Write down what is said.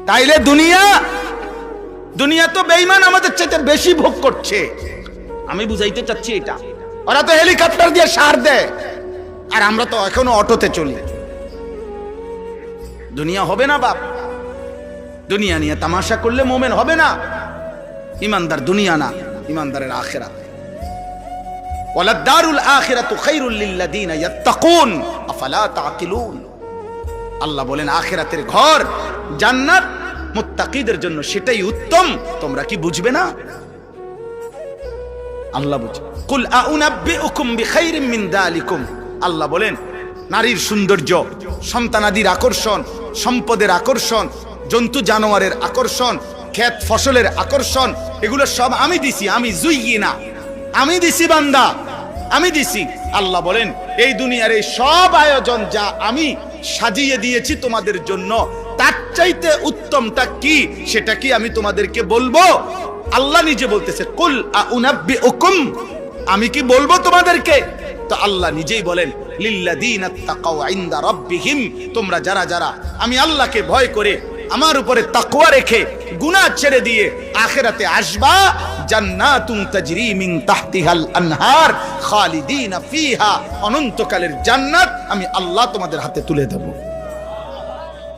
তাইলে দুনিয়া তো বেঈমান আমাদের চাইতে বেশি ভোগ করছে। আমি বুঝাইতে চাচ্ছি এটা, ওরা তো হেলিকপ্টার দিয়ে সার দেয়, আর আমরা তো এখনো অটোতে চলি। দুনিয়া হবে না বাপ, দুনিয়া নিয়ে তামাশা করলে মোমেন হবে না। ইমানদার দুনিয়া না, ইমানদারের আখিরাত। ওয়ালাদ-দারুল আখিরাতু খায়রুল লিল্লাযিনা ইয়াত্তাকুন আফালা তাকিলুন। আল্লাহ বলেন আখিরাতের ঘর জান্নাত মুত্তাকিদের জন্য, সেটাই উত্তম। তোমরা কি বুঝবে না? আল্লাহ বুঝে। কুল আউনাব্বিউকুম বিখাইরিম মিন যালিকুম। আল্লাহ বলেন নারীর সৌন্দর্য, সন্তানাদির আকর্ষণ, সম্পদের আকর্ষণ, জন্তু জানোয়ারের আকর্ষণ, ক্ষেত ফসলের আকর্ষণ, এগুলো সব আমি দিছি। আমি জুইয়িনা, আমি দিছি বান্দা, আমি দিছি। আল্লাহ বলেন এই দুনিয়ার এই সব আয়োজন যা আমি সাজিয়ে দিয়েছি তোমাদের জন্য, তার চাইতে উত্তমটা কি সেটা কি আমি তোমাদেরকে বলবো? আল্লাহ নিজে বলতেছে কুল আউনাব্বিউকুম, আমি কি বলবো তোমাদেরকে? তো আল্লাহ নিজেই বলেন লিল্লাযিনা তাকাউ ইনদা রাব্বিহিম, তোমরা যারা যারা আমি আল্লাহকে ভয় করে আমার উপরে তাকওয়া রেখে গুনাহ ছেড়ে দিয়ে আখিরাতে আসবা, জান্নাতুন তাজরি মিন তাহতিহাল আনহার খালিদিনা ফিহা, অনন্তকালের জান্নাত আমি আল্লাহ তোমাদের হাতে তুলে দেব।